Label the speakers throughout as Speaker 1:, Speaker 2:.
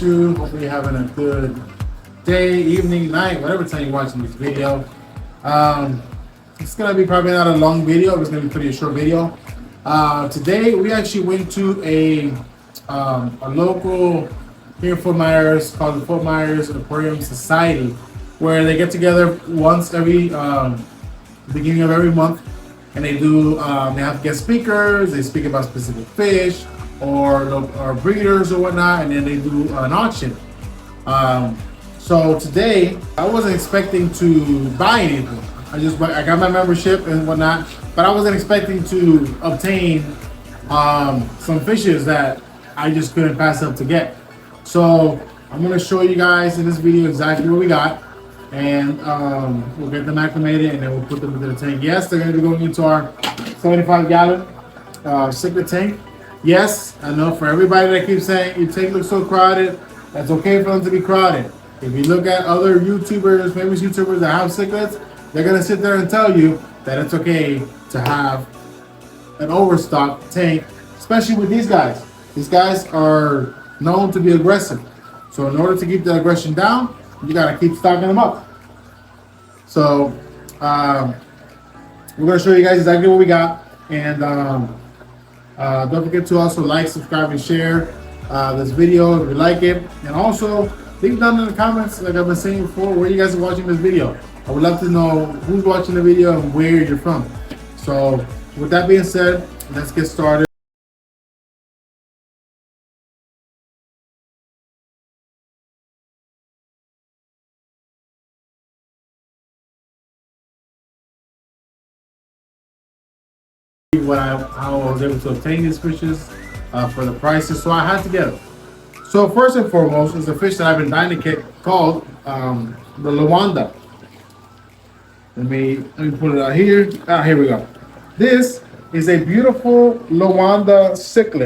Speaker 1: You. Hopefully you're having a good day, evening, night, whatever time you're watching this video. Um, it's gonna be probably not a long video. It's gonna be pretty short video. Today we actually went to a local here in Fort Myers called the Fort Myers Aquarium Society, where they get together once every beginning of every month, and they have guest speakers. They speak about specific fish or breeders or whatnot, and then they do an auction. Um, so today I wasn't expecting to buy anything. I got my membership and whatnot, but I wasn't expecting to obtain some fishes that I just couldn't pass up to get. So I'm gonna show you guys in this video exactly what we got, and we'll get them acclimated and then we'll put them into the tank. Yes, they're gonna be going into our 75-gallon cichlid tank. Yes, I know for everybody that keeps saying your tank looks so crowded, that's okay for them to be crowded. If you look at other YouTubers, famous YouTubers that have cichlids, they're gonna sit there and tell you that it's okay to have an overstocked tank, especially with these guys. These guys are known to be aggressive. So in order to keep the aggression down, you gotta keep stocking them up. So we're gonna show you guys exactly what we got, and don't forget to also like, subscribe, and share this video if you like it, and also leave down in the comments, like I've been saying before, where you guys are watching this video. I would love to know who's watching the video and where you're from. So with that being said, let's get started. How I was able to obtain these fishes for the prices, so I had to get them. So first and foremost is a fish that I've been dying to get called the Lawanda. Let me put it out here. Here we go. This is a beautiful Lawanda cichlid.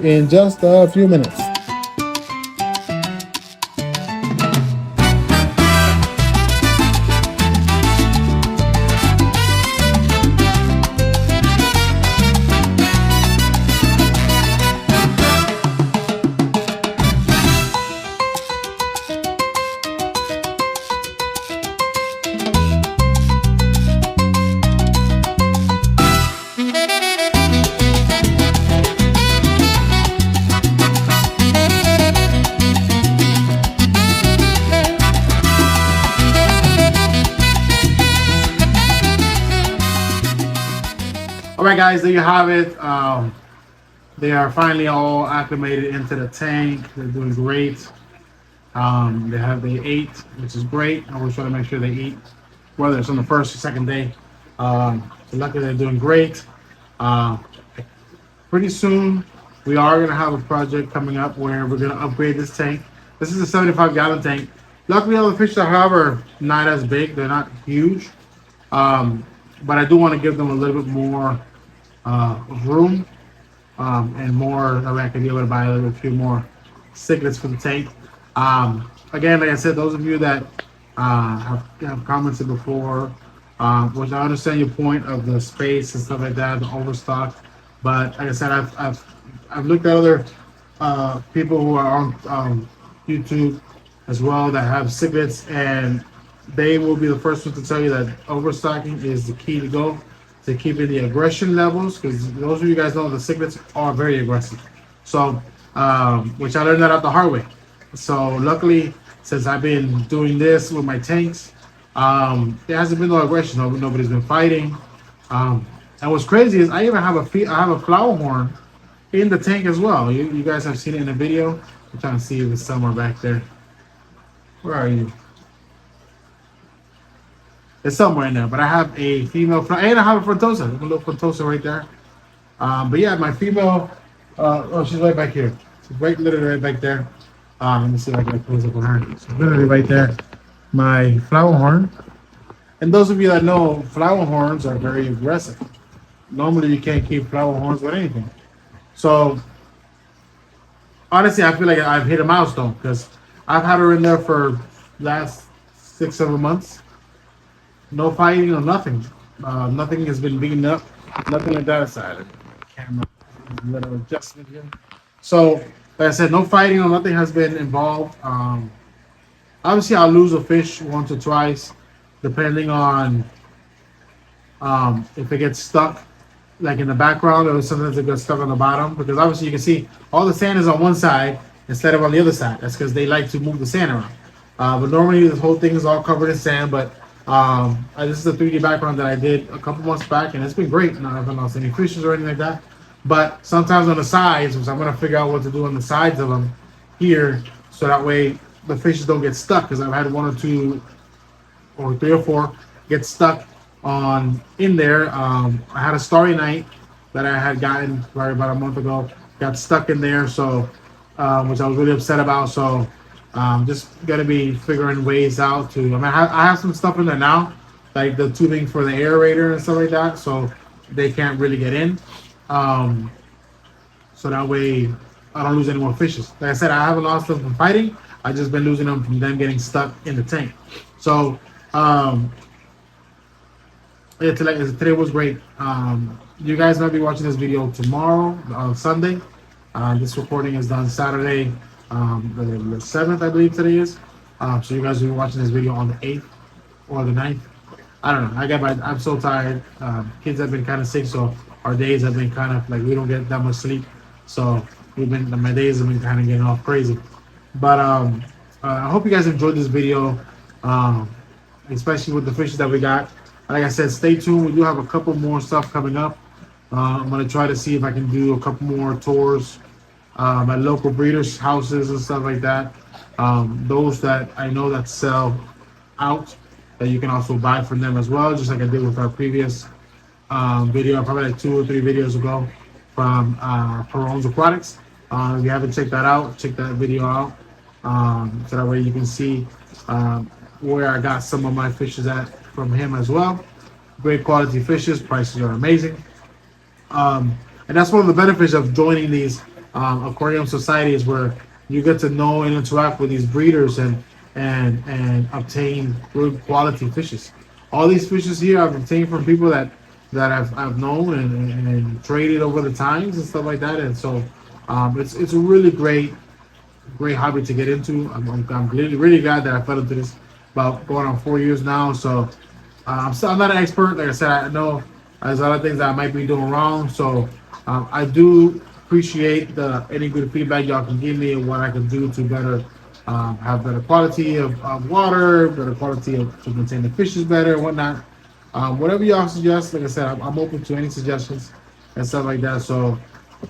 Speaker 1: in just a few minutes. All right, guys, there you have it. They are finally all acclimated into the tank. They're doing great. They ate, which is great. I always try to make sure they eat, whether it's on the first or second day. So luckily they're doing great. Uh, Pretty soon we are gonna have a project coming up where we're gonna upgrade this tank. This is a 75-gallon tank. Luckily, all the fish I have are not as big. They're not huge, but I do want to give them a little bit more room and more that way I can be able to buy a few more cichlids for the tank. Again, like I said, those of you that have commented before, which I understand your point of the space and stuff like that, the overstock. But like I said, I've looked at other people who are on YouTube as well that have cichlids, and they will be the first ones to tell you that overstocking is the key to go to keeping the aggression levels, because those of you guys know the cichlids are very aggressive. So, which I learned that out the hard way. So luckily, since I've been doing this with my tanks, there hasn't been no aggression. Nobody's been fighting. And what's crazy is I even have a flower horn in the tank as well. You guys have seen it in the video. I'm trying to see if it's somewhere back there. Where are you? It's somewhere in there, but I have a female and I have a frontosa. A little frontosa right there. But yeah, my female. She's right back here. She's literally right back there. Let me see if I can close up on her. She's literally right there. My flower horn. And those of you that know, flower horns are very aggressive. Normally, you can't keep flower horns with anything. So honestly, I feel like I've hit a milestone because I've had her in there for last 6-7 months. No fighting or nothing. Nothing has been beaten up. Nothing like that aside. Camera, little adjustment here. So, like I said, no fighting or nothing has been involved. Obviously, I'll lose a fish once or twice, depending on if it gets stuck, like in the background, or sometimes it gets stuck on the bottom. Because obviously, you can see all the sand is on one side instead of on the other side. That's because they like to move the sand around. But normally, this whole thing is all covered in sand. But this is a 3D background that I did a couple months back, and it's been great. I haven't lost any fishes or anything like that. But sometimes on the sides, which I'm going to figure out what to do on the sides of them here, so that way the fishes don't get stuck. Because I've had 1 or 2 or 3 or 4 get stuck in there. I had a starry night that I had gotten right about a month ago. Got stuck in there, so which I was really upset about. So just gonna be figuring ways out to. I have some stuff in there now, like the tubing for the aerator and stuff like that, so they can't really get in. So that way I don't lose any more fishes. Like I said, I haven't lost them from fighting. I just been losing them from them getting stuck in the tank. So yeah, today was great. You guys might be watching this video tomorrow, Sunday. This recording is done Saturday, the 7th, I believe today is. So you guys will be watching this video on the 8th or the 9th. I don't know. I'm so tired. Kids have been kind of sick, so our days have been kind of like we don't get that much sleep. So my days have been kind of getting off crazy. But I hope you guys enjoyed this video, especially with the fishes that we got. Like I said, stay tuned. We do have a couple more stuff coming up. I'm going to try to see if I can do a couple more tours at local breeders' houses and stuff like that. Those that I know that sell out, that you can also buy from them as well, just like I did with our previous video, probably like 2 or 3 videos ago from Peron's Aquatics. If you haven't checked that out, check that video out. So that way you can see where I got some of my fishes at from him as well. Great quality fishes, prices are amazing. And that's one of the benefits of joining these aquarium societies where you get to know and interact with these breeders and obtain good quality fishes. All these fishes here I've obtained from people that I've known and traded over the times and stuff like that. And so it's a really great hobby to get into. I'm really glad that I fell into this about going on 4 years now. So I'm not an expert. Like I said, I know there's a lot of things that I might be doing wrong. So I do appreciate any good feedback y'all can give me and what I can do to better have better quality of water, better quality to maintain the fishes better and whatnot. Whatever y'all suggest, like I said, I'm open to any suggestions and stuff like that. So,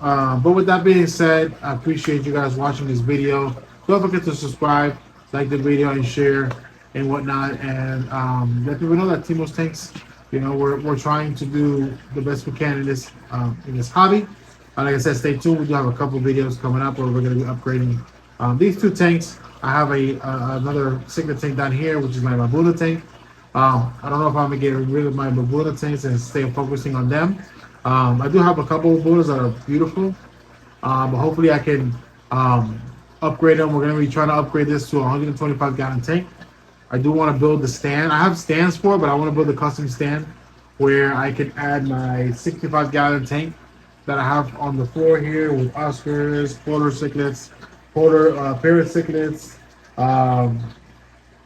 Speaker 1: but with that being said, I appreciate you guys watching this video. Don't forget to subscribe, like the video, and share and whatnot, and let people know that Timo's Tanks. You know, we're trying to do the best we can in this hobby. Like I said, stay tuned. We do have a couple videos coming up where we're going to be upgrading these two tanks. I have another cichlid tank down here, which is my Babuna tank. I don't know if I'm gonna get rid of my Babuna tanks and stay focusing on them. I do have a couple of Babunas that are beautiful, but hopefully I can upgrade them. We're gonna be trying to upgrade this to a 125 gallon tank. I do want to build the stand. I have stands for it, but I want to build a custom stand where I can add my 65 gallon tank that I have on the floor here with Oscars, polar cichlids, parrot cichlids,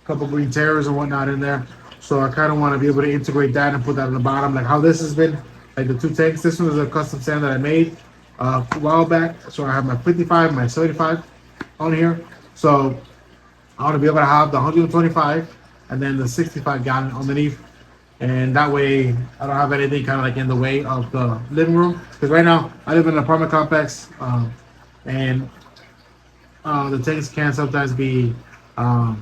Speaker 1: couple green terrors and whatnot in there. So I kind of want to be able to integrate that and put that on the bottom, like how this has been, like the two tanks. This one is a custom stand that I made a while back. So I have my 55, my 75 on here. So I want to be able to have the 125 and then the 65 gallon underneath. And that way I don't have anything kind of like in the way of the living room. Because right now I live in an apartment complex, and the tanks can sometimes be, a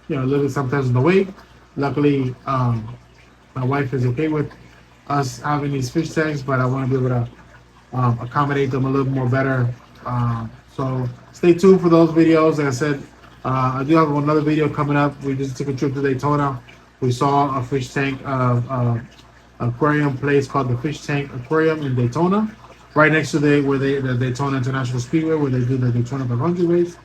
Speaker 1: little bit sometimes in the way. Luckily, my wife is okay with us having these fish tanks, but I want to be able to accommodate them a little more better. So stay tuned for those videos. Like I said, I do have another video coming up. We just took a trip to Daytona. We saw a fish tank aquarium place called the Fish Tank Aquarium in Daytona, right next to the Daytona International Speedway, where they do the Daytona 500 race.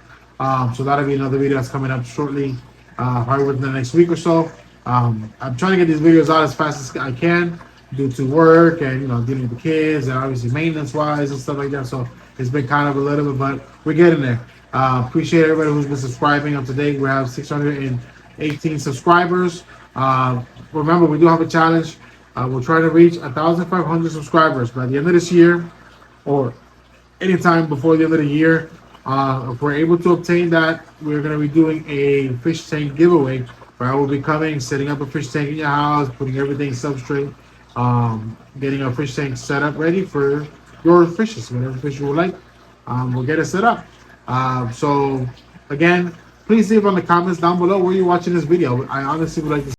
Speaker 1: So that'll be another video that's coming up shortly, probably within the next week or so. I'm trying to get these videos out as fast as I can due to work and dealing with the kids and obviously maintenance wise and stuff like that. So it's been kind of a little bit, but we're getting there. Appreciate everybody who's been subscribing. Up to date, we have 618 subscribers. Remember, we do have a challenge. We're trying to reach 1,500 subscribers by the end of this year, or anytime before the end of the year. If we're able to obtain that, we're going to be doing a fish tank giveaway where I will be coming, setting up a fish tank in your house, putting everything substrate, getting a fish tank set up ready for your fishes, whatever fish you would like. We'll get it set up. So again, please leave on the comments down below where you're watching this video. I honestly would like to